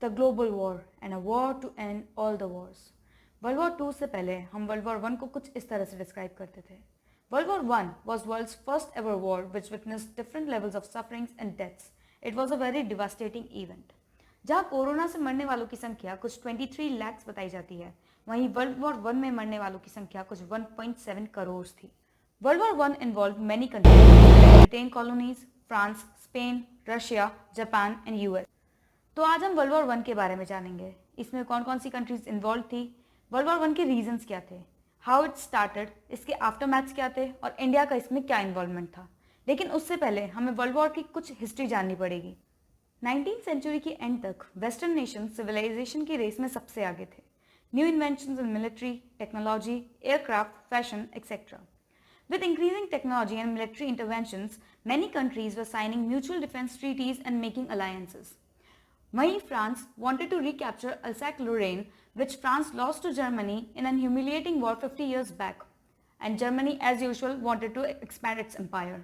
The global war and a war to end all the wars. World war 2 से पहले हम world war 1 को कुछ इस तरह से डिस्क्राइब करते थे। World war 1 was world's first ever war which witnessed different levels of sufferings and deaths. It was a very devastating event. जहाँ कोरोना से मरने वालों की संख्या कुछ 23 लाख बताई जाती है, वहीं वर्ल्ड वॉर 1 में मरने वालों की संख्या कुछ 1.7 करोड़ थी। World war 1 involved many countries, Britain colonies, France, Spain, Russia, Japan and US. तो आज हम वर्ल्ड वॉर 1 के बारे में जानेंगे। इसमें कौन कौन सी कंट्रीज इन्वॉल्व थी, वर्ल्ड वॉर 1 के रीजंस क्या थे, हाउ इट स्टार्टेड, इसके आफ्टर मैथ्स क्या थे और इंडिया का इसमें क्या इन्वॉल्वमेंट था। लेकिन उससे पहले हमें वर्ल्ड वॉर की कुछ हिस्ट्री जाननी पड़ेगी। 19th सेंचुरी की एंड तक वेस्टर्न नेशन सिविलाइजेशन की रेस में सबसे आगे थे। New inventions in military, technology, aircraft, fashion etcetera. With increasing technology and military interventions, many countries were signing mutual defense treaties and making alliances. वहीं France wanted to recapture Alsace-Lorraine, which France lost to Germany in an humiliating war 50 years back, and Germany, as usual, wanted to expand its empire.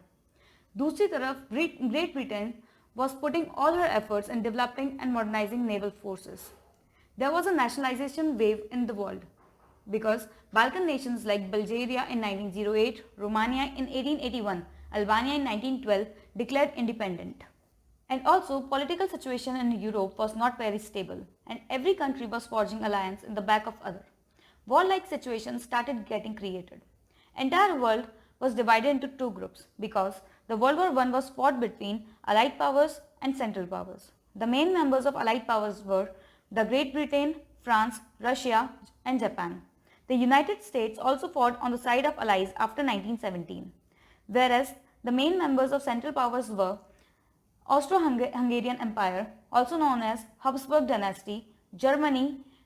दूसरी तरफ, Great Britain was putting all her efforts in developing and modernizing naval forces. There was a nationalization wave in the world, because Balkan nations like Bulgaria in 1908, Romania in 1881, Albania in 1912 declared independent. And also, political situation in Europe was not very stable, and every country was forging alliance in the back of other. War-like situations started getting created. Entire world was divided into two groups because the World War I was fought between Allied powers and Central powers. The main members of Allied powers were the Great Britain, France, Russia, and Japan. The United States also fought on the side of Allies after 1917, whereas the main members of Central powers were Austro-Hungarian Empire, also known as Habsburg Dynasty, Germany,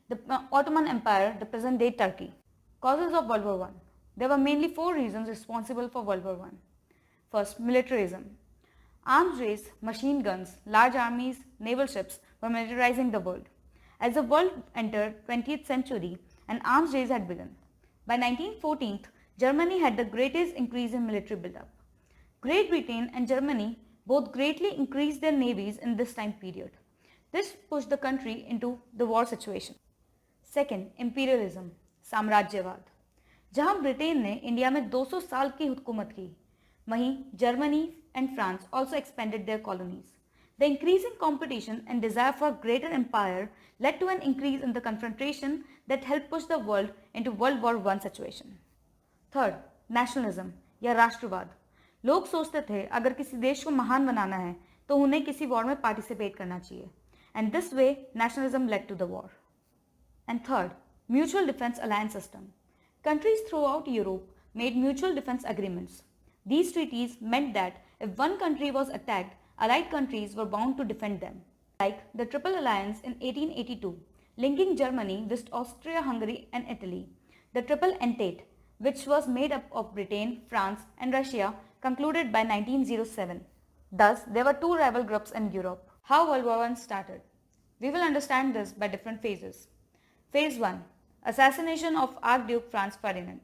the Ottoman Empire, the present-day Turkey. Causes of World War I. There were mainly four reasons responsible for World War I. First, militarism. Arms race, machine guns, large armies, naval ships were militarizing the world. As the world entered 20th century, an arms race had begun. By 1914, Germany had the greatest increase in military buildup. Great Britain and Germany both greatly increased their navies in this time period. This pushed the country into the war situation. Second, imperialism, साम्राज्यवाद. जहां Britain ने India में 200 साल की हुकूमत की, वहीं Germany and France also expanded their colonies. The increasing competition and desire for greater empire led to an increase in the confrontation that helped push the world into World War I situation. Third, nationalism या राष्ट्रवाद. लोग सोचते थे अगर किसी देश को महान बनाना है तो उन्हें किसी वॉर में पार्टिसिपेट करना चाहिए, and this way nationalism led to the war. And third, mutual defense alliance system. Countries throughout Europe made mutual defense agreements. These treaties meant that if one country was attacked, allied countries were bound to defend them. Like the Triple Alliance in 1882, linking Germany with Austria-Hungary and Italy. The Triple Entente, which was made up of Britain, France and Russia, concluded by 1907. Thus, there were two rival groups in Europe. How World War I started? We will understand this by different phases. Phase 1. Assassination of Archduke Franz Ferdinand.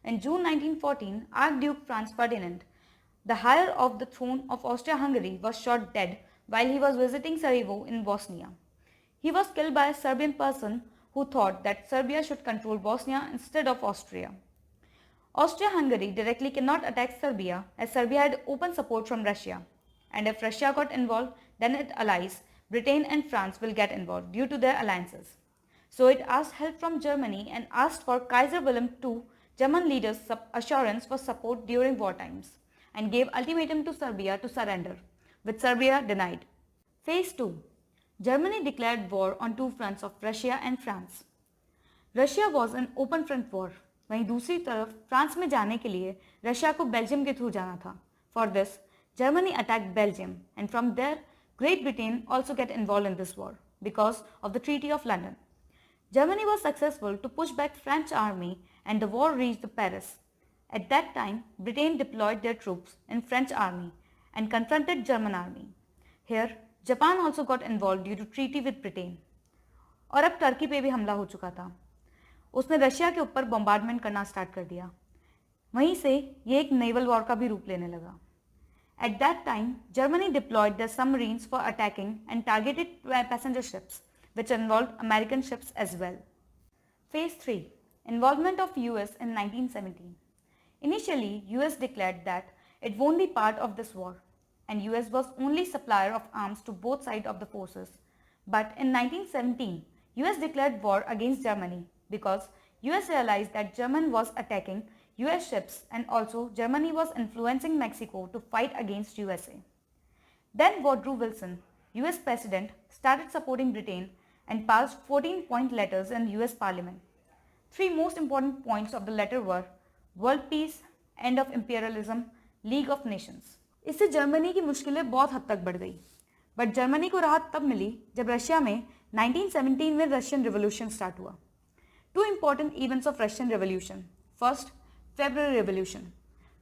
In June 1914, Archduke Franz Ferdinand, the heir of the throne of Austria-Hungary, was shot dead while he was visiting Sarajevo in Bosnia. He was killed by a Serbian person who thought that Serbia should control Bosnia instead of Austria. Austria-Hungary directly cannot attack Serbia as Serbia had open support from Russia, and if Russia got involved, then its allies, Britain and France, will get involved due to their alliances. So it asked help from Germany and asked for Kaiser Wilhelm II, German leader's assurance for support during war times, and gave ultimatum to Serbia to surrender, which Serbia denied. Phase 2. Germany declared war on two fronts of Russia and France. Russia was an open front war. वहीं दूसरी तरफ France में जाने के लिए Russia को Belgium के through जाना था. For this, Germany attacked Belgium, and from there, Great Britain also get involved in this war because of the Treaty of London. Germany was successful to push back French army, and the war reached Paris. At that time, Britain deployed their troops in French army and confronted German army. Here, Japan also got involved due to treaty with Britain. और अब Turkey पे भी हमला हो चुका था. उसने Russia के ऊपर बॉम्बार्डमेंट करना स्टार्ट कर दिया. वहीं से ये एक नेवल वॉर का भी रूप लेने लगा. At that time, Germany deployed their submarines for attacking and targeted passenger ships, which involved American ships as well. Phase 3. Involvement of US in 1917. Initially, US declared that it won't be part of this war, and US was only supplier of arms to both sides of the forces. But in 1917, US declared war against Germany because US realized that Germany was attacking US ships and also Germany was influencing Mexico to fight against USA. Then Woodrow Wilson, US President, started supporting Britain and passed 14-point letters in US Parliament. Three most important points of the letter were world peace, end of imperialism, League of Nations. इससे Germany की मुश्किलें बहुत हद तक बढ़ गई, but Germany को राहत तब मिली जब रशिया में 1917 में रशियन रिवॉल्यूशन स्टार्ट हुआ. Two important events of Russian Revolution. First, February Revolution,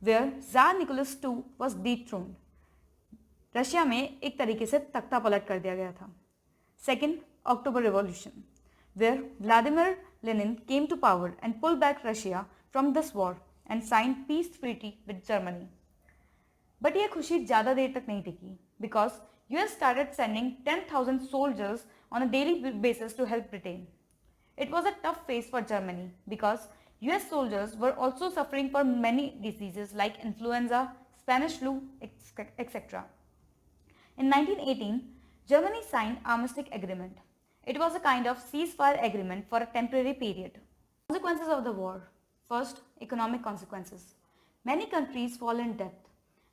where Tsar Nicholas II was dethroned. Russia में एक तरीके से तख्ता पलट कर दिया गया था. Second, October Revolution, where Vladimir Lenin came to power and pulled back Russia from this war and signed peace treaty with Germany. But ये खुशी ज़्यादा देर तक नहीं टिकी because US started sending 10,000 soldiers on a daily basis to help Britain. It was a tough phase for Germany because US soldiers were also suffering from many diseases like influenza, Spanish flu, etc. In 1918, Germany signed Armistice Agreement. It was a kind of ceasefire agreement for a temporary period. Consequences of the war. First, economic consequences. Many countries fall in debt.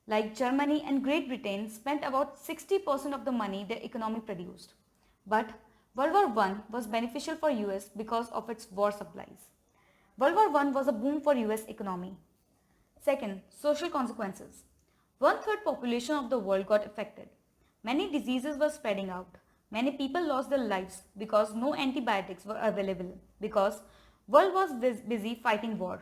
Like Germany and Great Britain spent about 60% of the money their economy produced. But World War I was beneficial for US because of its war supplies. World War I was a boom for US economy. Second, social consequences. 1/3 population of the world got affected. Many diseases were spreading out. Many people lost their lives because no antibiotics were available because world was busy fighting war.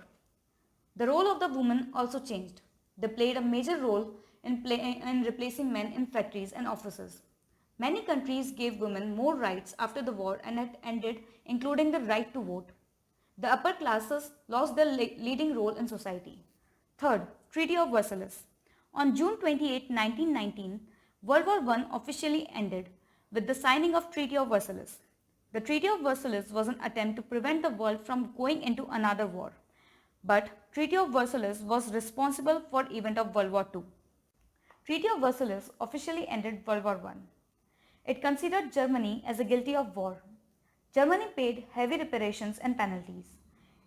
The role of the women also changed. They played a major role in replacing men in factories and offices. Many countries gave women more rights after the war and it ended, including the right to vote. The upper classes lost their leading role in society. Third, Treaty of Versailles. On June 28, 1919, World War I officially ended with the signing of Treaty of Versailles. The Treaty of Versailles was an attempt to prevent the world from going into another war. But Treaty of Versailles was responsible for event of World War II. Treaty of Versailles officially ended World War I. It considered Germany as guilty of war. Germany paid heavy reparations and penalties.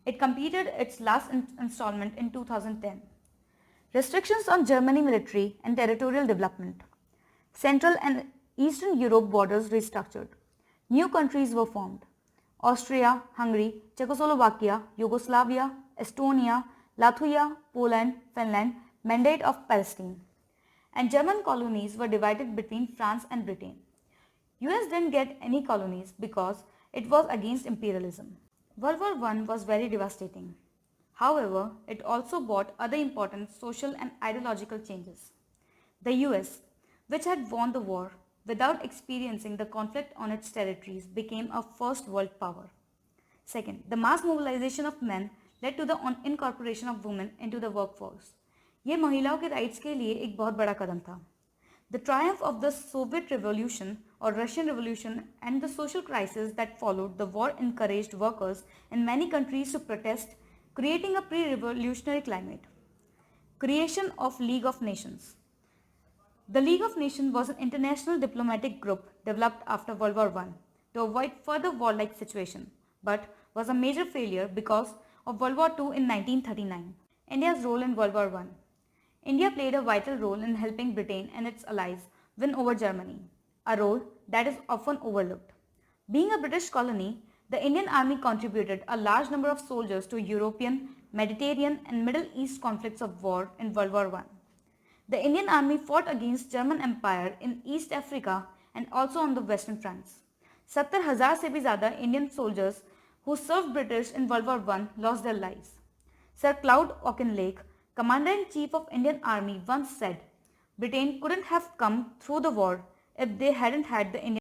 It completed its last installment in 2010. Restrictions on Germany military and territorial development. Central and Eastern Europe borders restructured. New countries were formed. Austria, Hungary, Czechoslovakia, Yugoslavia, Estonia, Latvia, Poland, Finland, Mandate of Palestine. And German colonies were divided between France and Britain. US didn't get any colonies because it was against imperialism. World War I was very devastating. However, it also brought other important social and ideological changes. The US, which had won the war without experiencing the conflict on its territories, became a first world power. Second, the mass mobilization of men led to the incorporation of women into the workforce. ये महिलाओं के rights के लिए एक बहुत बड़ा कदम था. The triumph of the Soviet Revolution or Russian Revolution and the social crisis that followed the war encouraged workers in many countries to protest, creating a pre-revolutionary climate. Creation of League of Nations. The League of Nations was an international diplomatic group developed after World War I to avoid further warlike situation, but was a major failure because of World War II in 1939. India's role in World War I. India played a vital role in helping Britain and its allies win over Germany, a role that is often overlooked. Being a British colony, the Indian Army contributed a large number of soldiers to European, Mediterranean and Middle East conflicts of war in World War I. The Indian Army fought against German Empire in East Africa and also on the Western fronts. 70,000 से भी ज़्यादा Indian soldiers who served British in World War I lost their lives. Sir Claude Auchinleck, Commander-in-Chief of Indian Army, once said, Britain couldn't have come through the war if they hadn't had the Indian